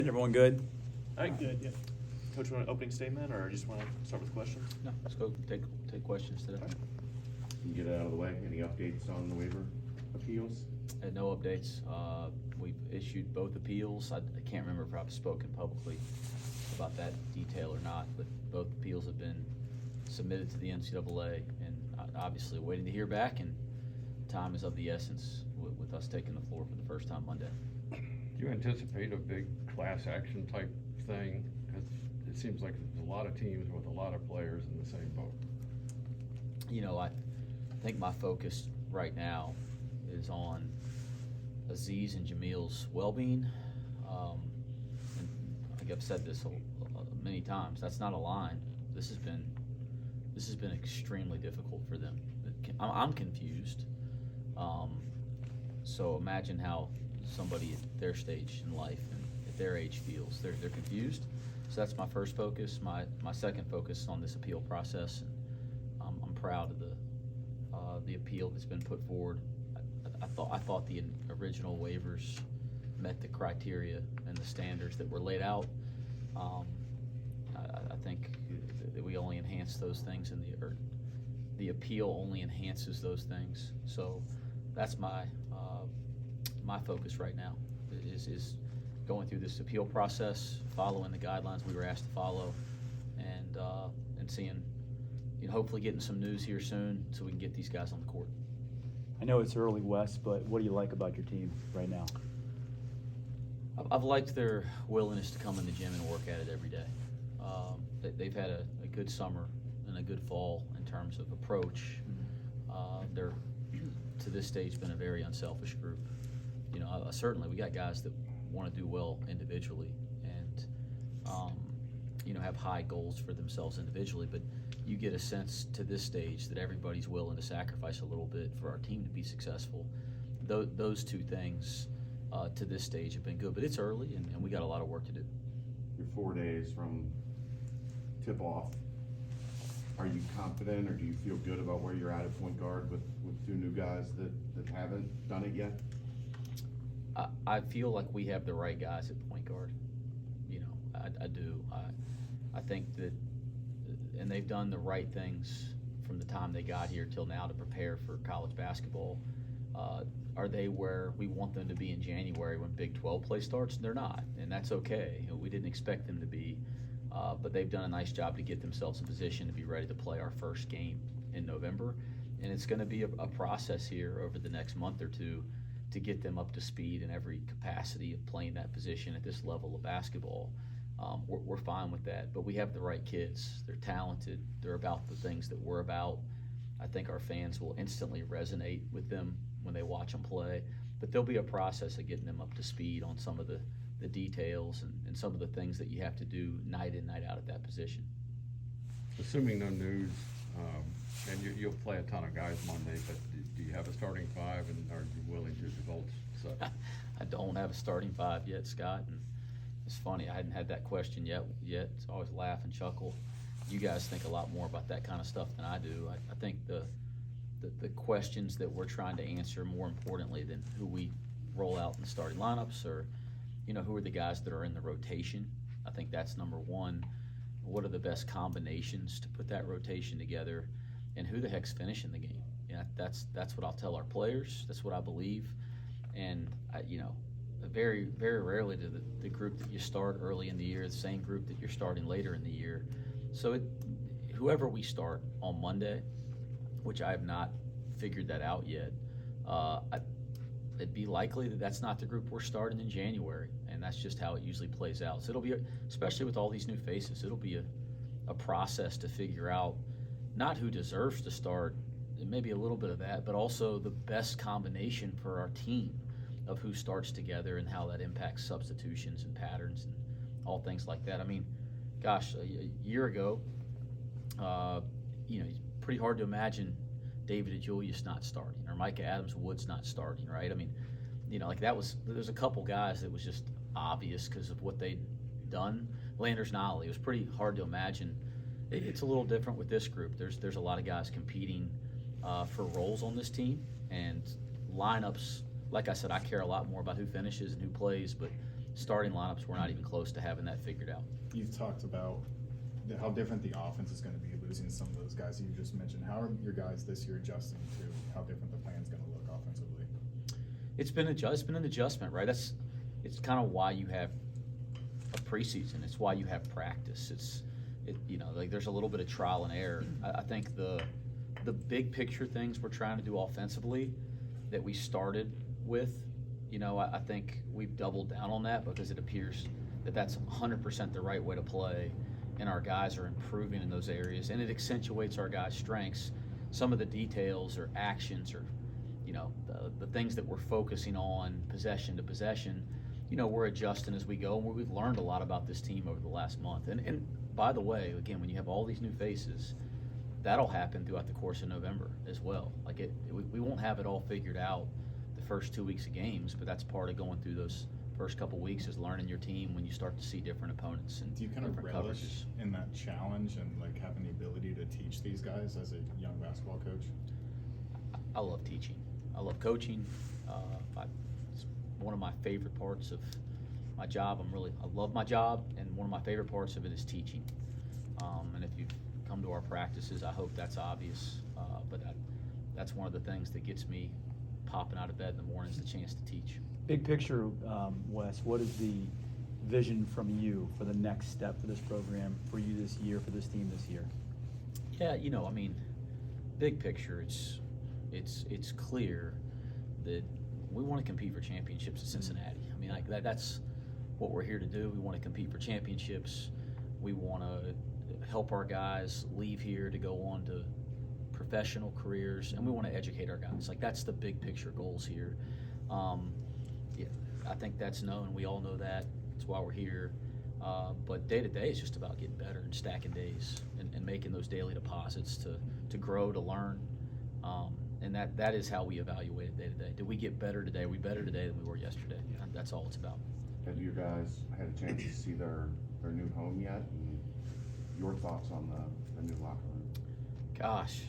Everyone good? All right, good, yeah. Coach, want an opening statement, or just want to start with questions? No, let's go take questions today. Can you get it out of the way? Any updates on the waiver appeals? No updates. We've issued both appeals. I can't remember if I've spoken publicly about that detail or not, but both appeals have been submitted to the NCAA, and obviously waiting to hear back, and time is of the essence with us taking the floor for the first time Monday. Do you anticipate a big class action type thing? 'Cause it seems like there's a lot of teams with a lot of players in the same boat. You know, I think my focus right now is on Aziz and Jamil's well-being. And I think I've said this many times. That's not a line. This has been extremely difficult for them. I'm confused. So imagine how somebody at their stage in life and at their age feels. They're confused. So that's my first focus. My second focus is on this appeal process, and I'm proud of the appeal that's been put forward. I thought the original waivers met the criteria and the standards that were laid out. I think that we only enhance those things or the appeal only enhances those things. So that's my focus right now is going through this appeal process, following the guidelines we were asked to follow, and seeing, hopefully getting some news here soon so we can get these guys on the court. I know it's early, Wes, but what do you like about your team right now? I've liked their willingness to come in the gym and work at it every day. They've had a good summer and a good fall in terms of approach. They're, to this stage, been a very unselfish group. Certainly we got guys that want to do well individually and, have high goals for themselves individually, but you get a sense to this stage that everybody's willing to sacrifice a little bit for our team to be successful. Those two things to this stage have been good, but it's early and we got a lot of work to do. You're 4 days from tip-off. Are you confident, or do you feel good about where you're at point guard with two new guys that haven't done it yet? I feel like we have the right guys at point guard. I do. I think that, and they've done the right things from the time they got here till now to prepare for college basketball. Are they where we want them to be in January when Big 12 play starts? They're not, and that's okay. We didn't expect them to be, but they've done a nice job to get themselves in position to be ready to play our first game in November. And it's going to be a process here over the next month or two to get them up to speed in every capacity of playing that position at this level of basketball. We're fine with that, but we have the right kids. They're talented. They're about the things that we're about. I think our fans will instantly resonate with them when they watch them play, but there'll be a process of getting them up to speed on some of the details and some of the things that you have to do night in, night out at that position. Assuming no news, and you'll play a ton of guys Monday, but do you have a starting five, and are you willing to divulge such? I don't have a starting five yet, Scott, and it's funny, I hadn't had that question yet. So I always laugh and chuckle. You guys think a lot more about that kind of stuff than I do. I think the questions that we're trying to answer, more importantly than who we roll out in the starting lineups, or who are the guys that are in the rotation. I think that's number one. What are the best combinations to put that rotation together, and who the heck's finishing the game? That's what I'll tell our players. That's what I believe, and very, very rarely do the group that you start early in the year the same group that you're starting later in the year. So whoever we start on Monday, which I have not figured that out yet, it'd be likely that that's not the group we're starting in January, and that's just how it usually plays out. So it'll be, especially with all these new faces, it'll be a process to figure out not who deserves to start, and maybe a little bit of that, but also the best combination for our team of who starts together and how that impacts substitutions and patterns and all things like that. I mean, gosh, a year ago, it's pretty hard to imagine David Julius not starting or Micah Adams Woods not starting, right? I mean, there's a couple guys that was just obvious because of what they'd done. Landers Nolly, it was pretty hard to imagine. It's a little different with this group. There's a lot of guys competing for roles on this team, and lineups. Like I said, I care a lot more about who finishes and who plays, but starting lineups, we're not even close to having that figured out. You've talked about how different the offense is going to be losing some of those guys you just mentioned. How are your guys this year adjusting to how different the plan's going to look offensively? It's been an adjustment, right? It's kind of why you have a preseason. It's why you have practice. There's a little bit of trial and error. I think the big picture things we're trying to do offensively that we started with, I think we've doubled down on that because it appears that that's 100% the right way to play, and our guys are improving in those areas, and it accentuates our guys' strengths. Some of the details or actions or the things that we're focusing on possession to possession, we're adjusting as we go, and we've learned a lot about this team over the last month. And by the way, again, when you have all these new faces, that'll happen throughout the course of November as well. We won't have it all figured out the first 2 weeks of games, but that's part of going through those first couple weeks is learning your team when you start to see different opponents and do you kind of different relish coverages. in that challenge and having the ability to teach these guys as a young basketball coach? I love teaching. I love coaching. It's one of my favorite parts of my job. I love my job, and one of my favorite parts of it is teaching. And if you come to our practices, I hope that's obvious. But that's one of the things that gets me popping out of bed in the morning is the chance to teach. Big picture, Wes, what is the vision from you for the next step for this program, for you this year, for this team this year? Yeah, big picture, it's clear that we want to compete for championships at Cincinnati. That's what we're here to do. We want to compete for championships. We want to help our guys leave here to go on to professional careers, and we want to educate our guys. That's the big picture goals here. I think that's known. We all know that. That's why we're here. But day to day is just about getting better and stacking days and making those daily deposits to grow, to learn. And that is how we evaluate it day to day. Did we get better today? Are we better today than we were yesterday? That's all it's about. Have you guys had a chance to see their new home yet? And your thoughts on the new locker room? Gosh,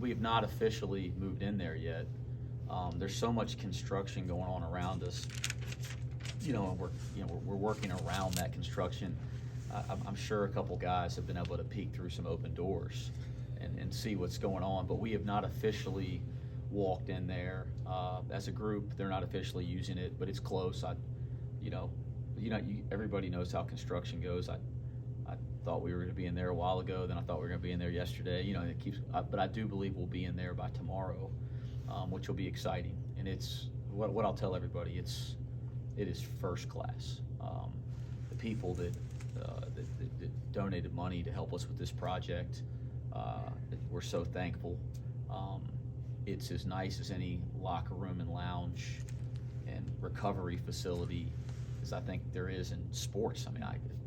we have not officially moved in there yet. There's so much construction going on around us, and we're working around that construction. I'm sure a couple guys have been able to peek through some open doors and see what's going on, but we have not officially walked in there as a group. They're not officially using it, but it's close. Everybody knows how construction goes. I thought we were going to be in there a while ago. Then I thought we were going to be in there yesterday. But I do believe we'll be in there by tomorrow, which will be exciting. And it's what I'll tell everybody. It is first class. The people that donated money to help us with this project, we're so thankful. It's as nice as any locker room and lounge and recovery facility as I think there is in sports.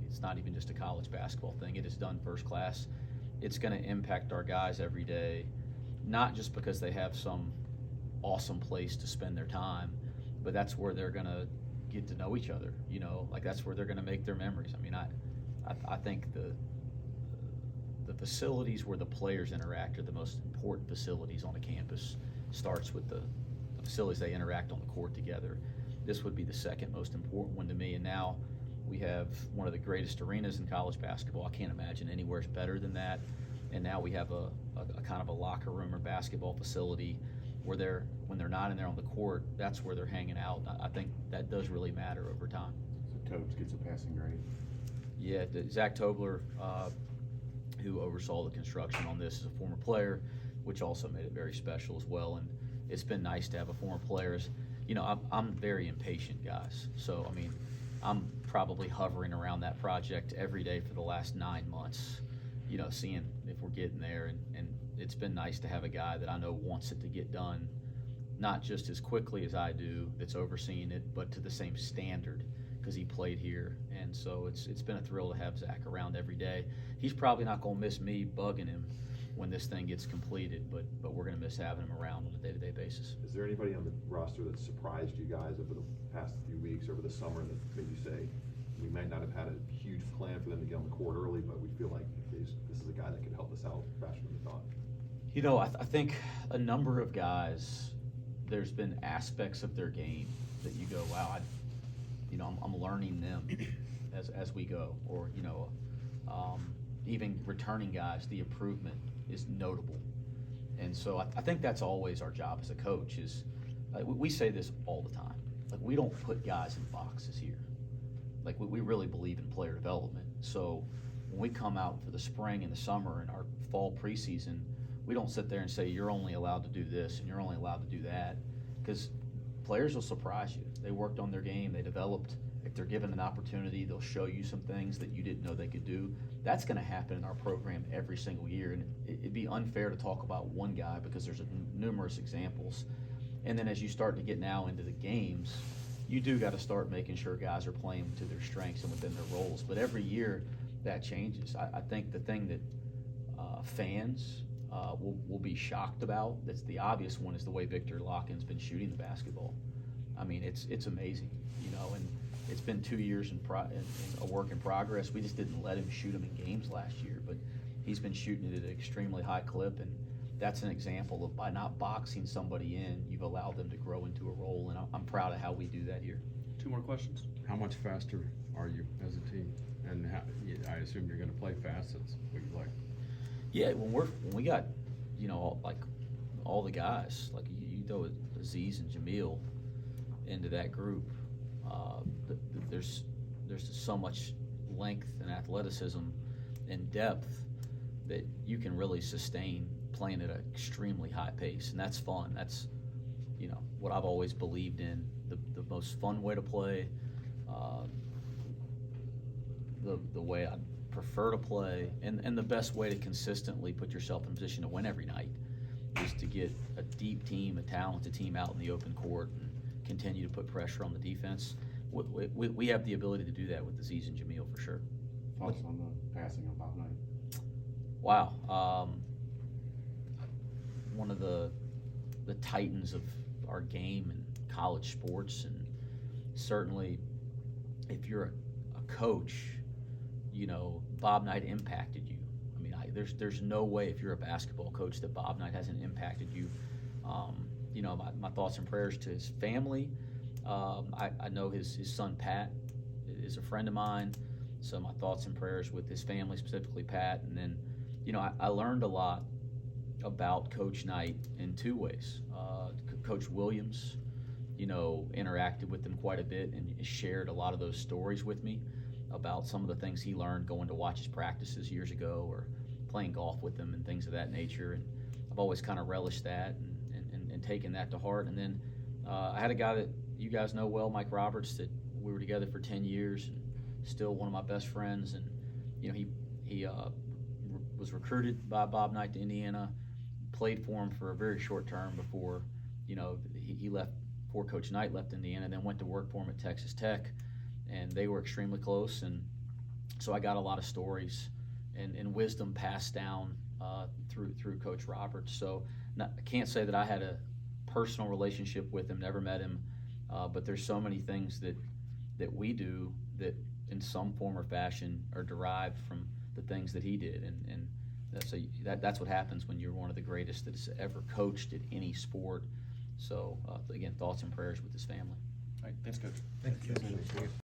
It's not even just a college basketball thing. It is done first class. It's going to impact our guys every day, not just because they have some awesome place to spend their time, but that's where they're going to get to know each other. That's where they're going to make their memories. I think the facilities where the players interact are the most important facilities on a campus. Starts with the facilities they interact on the court together. This would be the second most important one to me, and now we have one of the greatest arenas in college basketball. I can't imagine anywhere's better than that. And now we have a kind of a locker room or basketball facility where when they're not in there on the court, that's where they're hanging out. I think that does really matter over time. So Tobes gets a passing grade? Yeah, Zach Tobler, who oversaw the construction on this, is a former player, which also made it very special as well. And it's been nice to have a former player. I'm very impatient, guys. So, I'm probably hovering around that project every day for the last 9 months, seeing if we're getting there. And it's been nice to have a guy that I know wants it to get done, not just as quickly as I do, that's overseeing it, but to the same standard because he played here. And so it's been a thrill to have Zach around every day. He's probably not going to miss me bugging him when this thing gets completed, but we're going to miss having him around on a day-to-day basis. Is there anybody on the roster that surprised you guys over the past few weeks, over the summer, that made you say, we might not have had a huge plan for them to get on the court early, but we feel like this is a guy that can help us out faster than we thought? I think a number of guys, there's been aspects of their game that you go, wow, I'm learning them as we go, or, even returning guys, the improvement is notable. And so I think that's always our job as a coach is, we say this all the time, like we don't put guys in boxes here. Like we really believe in player development. So when we come out for the spring and the summer and our fall preseason, we don't sit there and say, you're only allowed to do this and you're only allowed to do that, because players will surprise you. They worked on their game, they developed. If they're given an opportunity, they'll show you some things that you didn't know they could do. That's going to happen in our program every single year, and it'd be unfair to talk about one guy because there's numerous examples. And then as you start to get now into the games, you do got to start making sure guys are playing to their strengths and within their roles. But every year that changes. I think the thing that fans will be shocked about, that's the obvious one, is the way Victor Locken's been shooting the basketball. I mean, it's amazing, and it's been 2 years in a work in progress. We just didn't let him shoot them in games last year, but he's been shooting it at an extremely high clip, and that's an example of by not boxing somebody in, you've allowed them to grow into a role, and I'm proud of how we do that here. 2 more questions. How much faster are you as a team? And I assume you're gonna play fast, that's what you like. Yeah, when we got, all the guys, like you throw Aziz and Jamil into that group, there's just so much length and athleticism and depth that you can really sustain playing at an extremely high pace, and that's fun. That's what I've always believed in, the most fun way to play, the way I prefer to play, and the best way to consistently put yourself in position to win every night is to get a deep team, a talented team out in the open court and continue to put pressure on the defense. We have the ability to do that with Aziz and Jamil for sure. Thoughts on the passing on Bob Knight? Wow. One of the titans of our game and college sports, and certainly if you're a coach, Bob Knight impacted you. I mean, there's no way if you're a basketball coach that Bob Knight hasn't impacted you. My thoughts and prayers to his family. I know his son Pat is a friend of mine, so my thoughts and prayers with his family, specifically Pat. And then, I learned a lot about Coach Knight in 2 ways. Coach Williams, interacted with him quite a bit and shared a lot of those stories with me about some of the things he learned going to watch his practices years ago or playing golf with him and things of that nature. And I've always kind of relished that and taken that to heart. And then I had a guy that you guys know well, Mike Roberts, that we were together for 10 years and still one of my best friends. And, he was recruited by Bob Knight to Indiana, played for him for a very short term before, he left, before Coach Knight left Indiana, then went to work for him at Texas Tech, and they were extremely close. And so I got a lot of stories and wisdom passed down through Coach Roberts. So I can't say that I had a personal relationship with him, never met him, but there's so many things that we do that in some form or fashion are derived from the things that he did, and that's what happens when you're one of the greatest that has ever coached at any sport. So again, thoughts and prayers with his family. All right, thanks, Coach. Thank you.